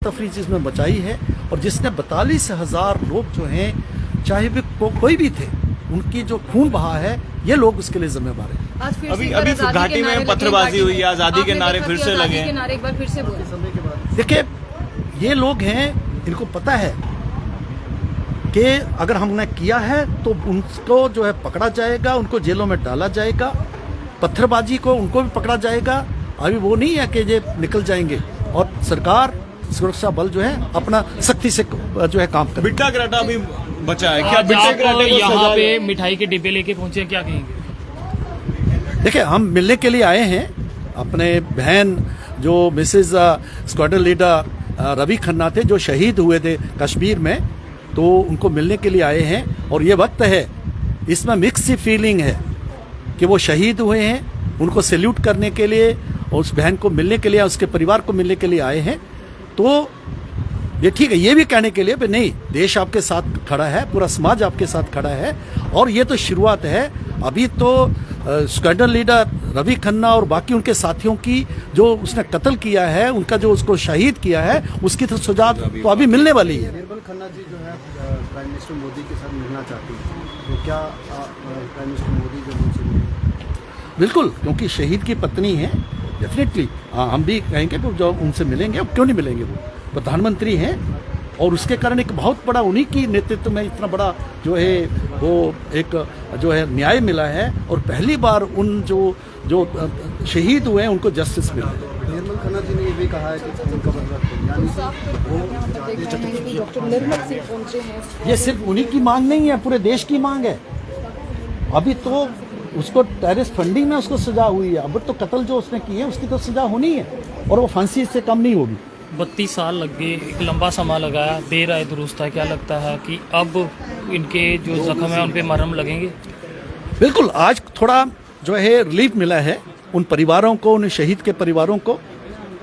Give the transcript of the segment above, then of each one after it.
तफरी जिसमें मचाई है और जिसने 42,000 लोग जो हैं, चाहे वे कोई भी थे, उनकी जो खून बहा है, ये लोग उसके लिए जिम्मेवार हैं। अभी घाटी में पत्थरबाजी हुई, आजादी के नारे फिर से लगे। एक बार फिर से बोले। देखिए, ये लोग हैं, इनको पता है कि अगर हमने किया है तो उनको जो है पकड़ा जाएगा, उनको जेलों में डाला जाएगा, पत्थरबाजी को उनको भी पकड़ा जाएगा। अभी वो नहीं है कि ये निकल जाएंगे, और सरकार, सुरक्षा बल जो है अपना सख्ती से जो है काम कर। बिट्टा कराटा भी बचा है क्या? बिट्टा कराटे यहाँ पे मिठाई के डिब्बे लेके पहुंचे, क्या कहेंगे? देखिए, हम मिलने के लिए आए हैं अपने बहन जो Mrs squadron leader Ravi Khanna थे, जो शहीद हुए थे कश्मीर में, तो उनको मिलने के लिए आए हैं। और ये वक्त है, इसमें मिक्स सी फीलिंग है कि वो शहीद हुए हैं, उनको सैल्यूट करने के लिए और उस बहन को मिलने के लिए, उसके परिवार को मिलने के लिए आए हैं। तो ये ठीक है, ये भी कहने के लिए कि नहीं, देश आपके साथ खड़ा है, पूरा समाज आपके साथ खड़ा है, और ये तो शुरुआत है। अभी तो स्क्वाड्रन लीडर रवि खन्ना और बाकी उनके साथियों की जो उसने कत्ल किया है, उनका जो उसको शहीद किया है, उसकी तो सजा तो अभी मिलने वाली है। निर्मल खन्ना जी जो है प्राइम मिनिस्टर मोदी के साथ मिलना चाहती हैं, तो क्या प्राइम मिनिस्टर मोदी जो उनसे मिलेंगे? बिल्कुल, क्योंकि शहीद की पत्नी है, डेफिनेटली हम भी कहेंगे कि जो उनसे मिलेंगे, क्यों नहीं मिलेंगे, वो प्रधानमंत्री हैं, और उसके कारण एक बहुत बड़ा, उन्हीं की नेतृत्व में इतना बड़ा जो है वो एक जो है न्याय मिला है, और पहली बार उन जो शहीद हुए हैं उनको जस्टिस मिला है। निर्मल खन्ना जी ने ये भी कहा है कि उनका बदला, यानी डॉक्टर निर्मल सिंह पहुंचे हैं। ये सिर्फ उन्हीं की मांग नहीं है, पूरे देश की मांग है। अभी तो उसको टेररिस्ट फंडिंग में उसको सजा हुई है, अब तो कत्ल जो उसने की है उसकी तो सजा होनी है, और वो फांसी से कम नहीं होगी। 32 साल लग गए, एक लंबा समय लगाया, देर आए दुरुस्त है। क्या लगता है कि अब इनके जो जख्म है उन पे मरहम लगेंगे? बिल्कुल, आज थोड़ा जो है रिलीफ मिला है उन परिवारों को, उन शहीद के परिवारों को।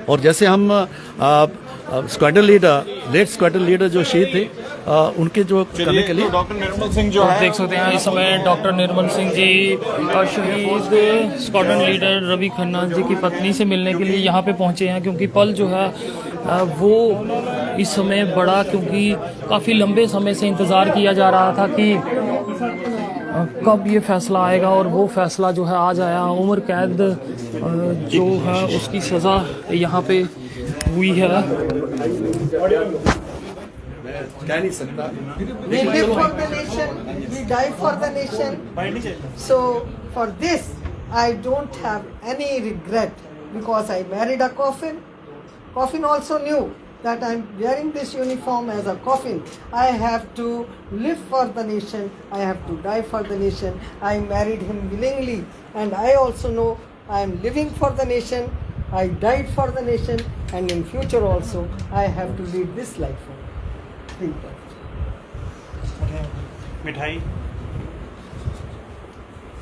और जैसे हम squadron leader, late squadron leader जो शहीद थे, उनके जो करने के लिए डॉक्टर निर्मल सिंह जो है, देख सकते हैं इस समय डॉक्टर निर्मल सिंह जी शहीद स्क्वाड्रन लीडर रवि खन्ना जी की पत्नी से मिलने के लिए यहाँ पे पहुँचे हैं, क्योंकि पल जो है वो इस समय बड़ा, क्योंकि काफ़ी लंबे समय से इंतज़ार किया जा रहा था कि कब ये फैसला आएगा, और वो फैसला जो है आज आया। उम्र कैद जो है उसकी सज़ा यहाँ पे हुई है। कह नहीं सकता। We live for the nation, we die for the nation. So for this, I don't have any regret, because I married a coffin. Coffin also knew that I'm wearing this uniform as a coffin. I have to live for the nation. I have to die for the nation. I married him willingly, and I also know I am living for the nation. I died for the nation, and in future also I have to lead this life. मिठाई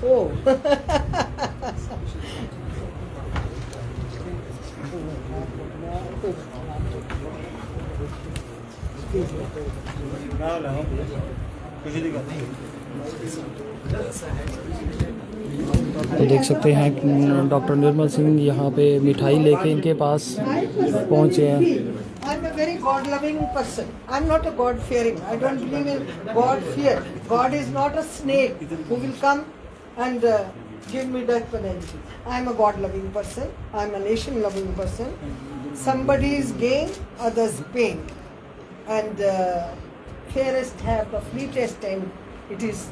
Oh. तो देख सकते हैं कि doctor Nirmal Singh यहाँ पे मिठाई लेके इनके पास पहुँचे हैं। I'm a very God-loving person. I'm not a God-fearing. I don't believe in God-fear. God is not a snake who will come and give me death penalty. I'm a God-loving person. I'm a nation-loving person. Somebody's gain, others' pain. And fairest have the fleetest end. It is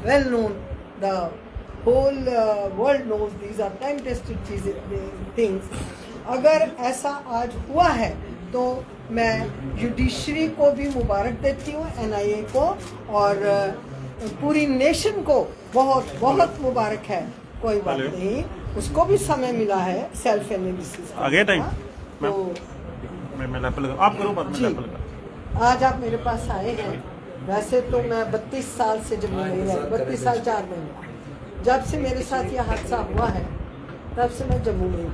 well known. The whole world knows these are time-tested things. अगर ऐसा आज हुआ है तो मैं judiciary को भी मुबारक देती हूँ, NIA को, और पूरी नेशन को बहुत बहुत मुबारक है। कोई बात नहीं, उसको भी समय मिला है सेल्फ एनालिसिस। आगे टाइम तो मैं आप करो बात, जी, आज आप मेरे पास आए हैं। वैसे तो मैं 32 साल से जम्मू में रहा, 32 साल 4 महीने, जब से मेरे साथ यह हादसा हुआ है तब से मैं जम्मू में हूँ।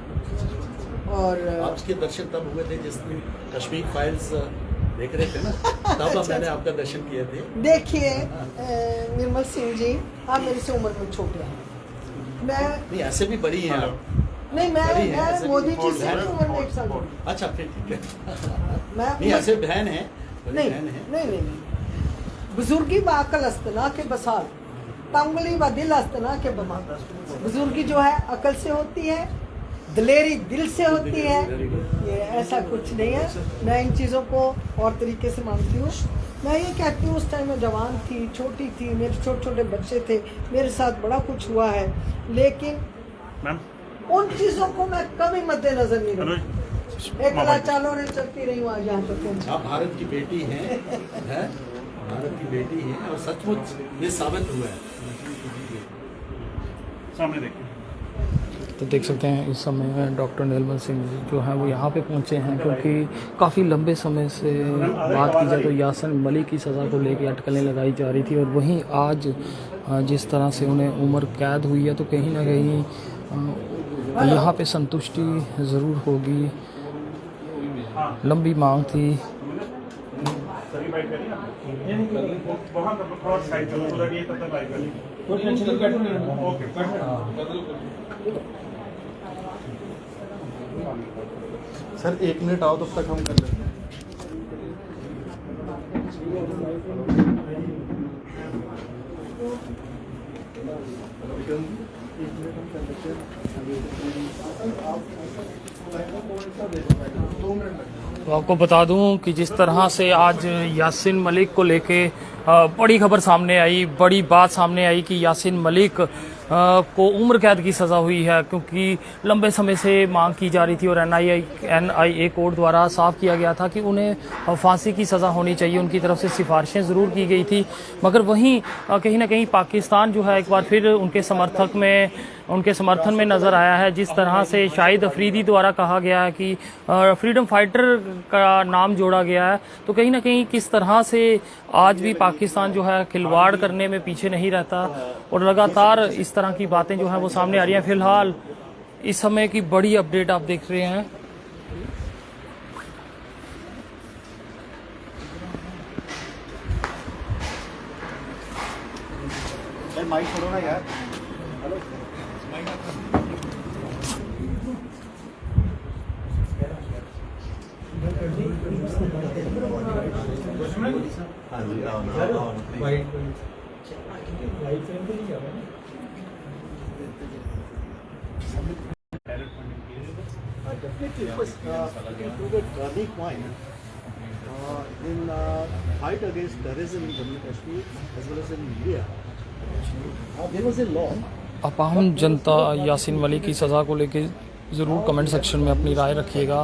और आपके दर्शन तब हुए थे जिस दिन कश्मीर फाइल्स देख रहे थे ना, तब मैंने आपका दर्शन किए थे। देखिए निर्मल सिंह जी, आप मेरे से उम्र में छोटे हैं। मैं नहीं, ऐसे भी बड़ी हैं आप। नहीं, बड़ी हैं, मैं ऐसे मोदी भी जी से हैं। उम्र में 1 साल बड़ी। अच्छा, फिर ठीक है। नहीं ऐसे बहन है नहीं नहीं बुजुर्गी बाकल असतना के बसाल तंगली व दिल असतना के बमा। बुजुर्गी जो है अकल से होती है, दिलेरी दिल से होती है, ये ऐसा कुछ नहीं है। मैं इन चीज़ों को और तरीके से मानती हूँ। मैं ये कहती हूँ उस टाइम में जवान थी, छोटी थी, मेरे छोटे छोटे बच्चे थे, मेरे साथ बड़ा कुछ हुआ है, लेकिन उन चीज़ों को मैं कभी मद्देनजर नहीं रखती। एक चालों ने चलती रही हूँ आज यहाँ तक पहुँची। आप भारत की बेटी हैं, भारत की बेटी हैं और सचमुच ये साबित हुआ है। सामने देखिए तो देख सकते हैं इस समय डॉक्टर निर्मल सिंह जी जो हैं वो यहाँ पे पहुँचे हैं, क्योंकि काफ़ी लंबे समय से बात की जाए तो यासिन मलिक की सज़ा को लेकर अटकलें लगाई जा रही थी, और वहीं आज जिस तरह से उन्हें उम्र कैद हुई है तो कहीं ना कहीं यहाँ पे संतुष्टि ज़रूर होगी। लंबी मांग थी। सर 1 मिनट आओ तब तक हम कर लेते हैं। तो आपको बता दूं कि जिस तरह से आज यासिन मलिक को लेके बड़ी खबर सामने आई, बड़ी बात सामने आई कि यासिन मलिक को उम्र कैद की सज़ा हुई है, क्योंकि लंबे समय से मांग की जा रही थी और NIA कोर्ट द्वारा साफ किया गया था कि उन्हें फांसी की सज़ा होनी चाहिए। उनकी तरफ से सिफारिशें ज़रूर की गई थी, मगर वहीं कहीं ना कहीं पाकिस्तान जो है एक बार फिर उनके समर्थन में नज़र आया है। जिस तरह से शाहिद अफरीदी द्वारा कहा गया है कि फ्रीडम फाइटर का नाम जोड़ा गया है, तो कहीं ना कहीं किस तरह से आज भी पाकिस्तान जो है खिलवाड़ करने में पीछे नहीं रहता, और लगातार इस तरह की बातें जो हैं वो सामने आ रही हैं। फिलहाल इस समय की बड़ी अपडेट आप देख रहे हैं। माइक छोड़ो ना यार। Definitely, it was a turning point in fight against terrorism in Jammu Kashmir as well as in India. There was a law. अपाहम जनता यासिन मलिक की सज़ा को लेके ज़रूर कमेंट सेक्शन में अपनी राय रखिएगा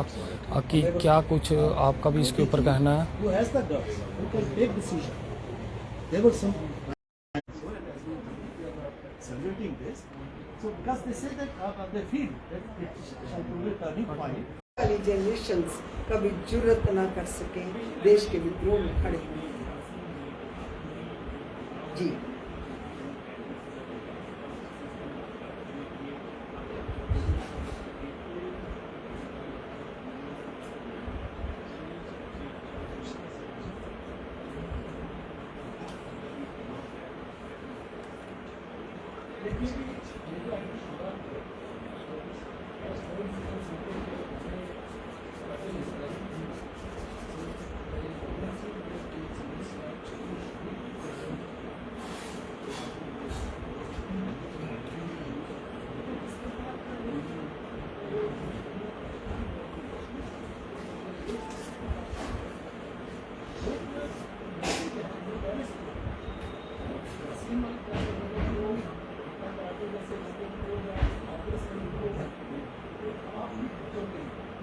कि क्या कुछ आपका भी इसके ऊपर कहना है। Who has the guts? Who can take decision? There were some saluting this. So because they say that they feel that it shall be a turning point. वाली जनरेशंस कभी जुर्रत ना कर सके देश के विद्रोह में खड़े होने की। जी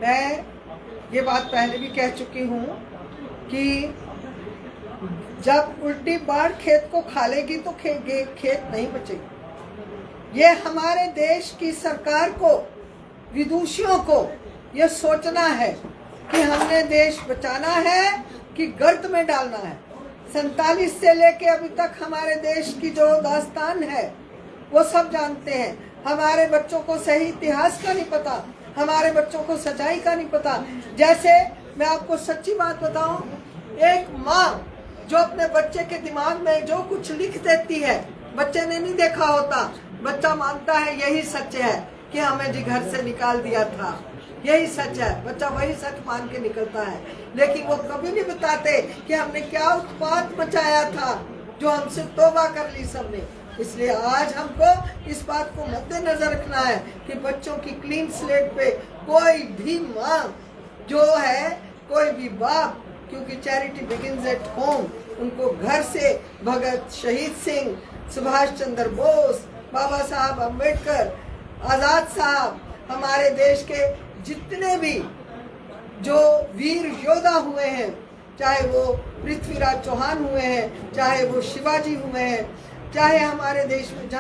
मैं ये बात पहले भी कह चुकी हूँ कि जब उल्टी बाढ़ खेत को खा लेगी तो खेत नहीं बचेगी। ये हमारे देश की सरकार को, विदुषियों को ये सोचना है कि हमने देश बचाना है कि गर्त में डालना है। 47 से लेके अभी तक हमारे देश की जो दास्तान है वो सब जानते हैं। हमारे बच्चों को सही इतिहास का नहीं पता, हमारे बच्चों को सच्चाई का नहीं पता। जैसे मैं आपको सच्ची बात बताऊं, एक माँ जो अपने बच्चे के दिमाग में जो कुछ लिख देती है, बच्चे ने नहीं देखा होता, बच्चा मानता है यही सच है कि हमें जी घर से निकाल दिया था। यही सच है, बच्चा वही सच मान के निकलता है। लेकिन वो कभी नहीं बताते कि हमने क्या उत्पात मचाया था, जो हमसे तौबा कर ली सबने। इसलिए आज हमको इस बात को मद्देनजर रखना है कि बच्चों की क्लीन स्लेट पे कोई भी माँ जो है, कोई भी बाप, क्योंकि चैरिटी बिगिंस एट होम, उनको घर से भगत शहीद सिंह, सुभाष चंद्र बोस, बाबा साहब अम्बेडकर, आजाद साहब, हमारे देश के जितने भी जो वीर योद्धा हुए हैं, चाहे वो पृथ्वीराज चौहान हुए हैं, चाहे वो शिवाजी हुए हैं, चाहे हमारे देश में जहाँ